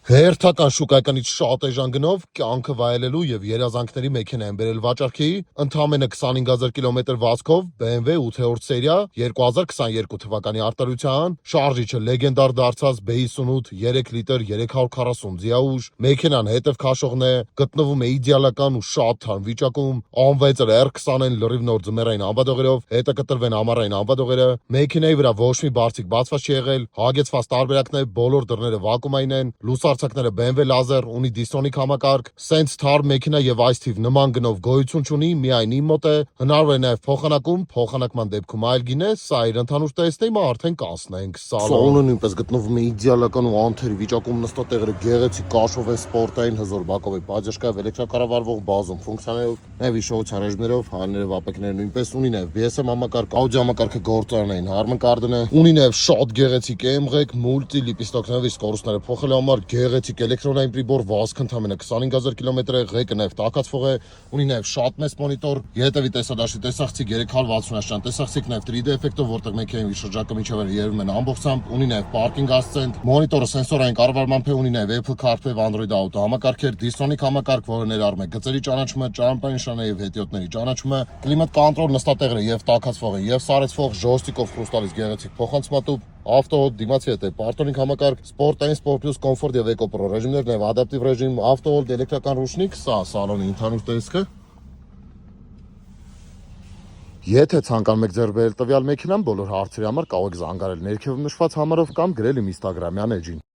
Հերթական շուկայականից շատ էժան գնով կյանքը վայելելու եւ երազանքների մեքենա են բերել վաճառքի, ընդամենը 25000 կիլոմետր վազքով BMW 8-րդ սերիա 2022 թվականի արտադրության, շարժիչը լեգենդար դարձած B58 3 լիտր 340 ձիաուժ, մեքենան հետև քաշողն է, գտնվում է իդեալական ու շատ թարմ վիճակում, անվեցր R20-են լրիվ նոր ձմեռային անվադողերով, հետը կտրվեն ամառային անվադողերը, մեքենայի վրա ոչ մի բարձիկ բացված չի եղել, հագեցված տարբերակն է, բոլոր դռները վակուումային են, Արձակները BMW լազեր, ունի դիստրոնիկ համակարգ, սենց թարմ մեքենա եւ այս թիվ նման գնով գոյություն չունի, միայն իմ մոտ է, հնարավոր է նաեւ փոխանակում, փոխանակման դեպքում այլ գինե, սա իր ընդհանուր տեսնեիմը արդեն կանցնենք, սալոնը նույնպես գտնվում է իդեալական ու անթերի վիճակում, նստատեղերը գեղեցիկ կաշով է, սպորտային հզոր բակով է, բաժշկայով էլեկտրակառավարվող բազում ֆունկցիաներով, նաեւ հիշողության ռեժիմներով, հարները վապեկները նույնպես ունի նաեւ BSM համակարգ, աուդիո համակարգը գործարանային հարմն կարդն է, ունի նաեւ շատ գեղեցիկ EMG մուլտի լիպիստոկների սկորուստները փոխելու համար գեղեցիկ էլեկտրոնային պրիբոր, վազք ընդամենը 25000 կիլոմետր է, ղեկը նաև տաքացվող է, ունի նաև շատ մեծ մոնիտոր, ետևի տեսադաշտի տեսախցիկ 360-ական տեսախցիկ, նաև 3D էֆեկտով, որտեղ մեքենայի շրջակա միջավայրը երևում են ամբողջությամբ, ունի նաև պարկինգ ասիստենտ, մոնիտորը սենսորային կառավարմամբ է, ունի նաև Apple CarPlay, Android Auto համակարգեր, դիստրոնիկ համակարգ, որը ներառում է գծերի ճանաչումը, ճանապարհային նշանների եւ հետիոտների ճանաչումը, կլիմատ կոնտրոլ, նստատեղերը եւ տաքացվող են եւ սարեցվող, ժոստիկով խրուստալից գեղեցիկ փոխանցմատուփ, ավտո դիմացի հետ է պարտոնիկ համակարգ, սպորտային, սպորտ պլյուս, կոմֆորտ եւ էկո պրո ռեժիմներն եւ ադապտիվ ռեժիմ, ավտոհոլդ, էլեկտրական ռուշնիկ, սա սալոնի ընդհանուր տեսքը։ Եթե ցանկանում եք ձեռք բերել տվյալ մեքենան, բոլոր հարցերի համար կարող եք զանգարել ներքևում նշված համարով կամ գրել իմ Instagram-յան էջին։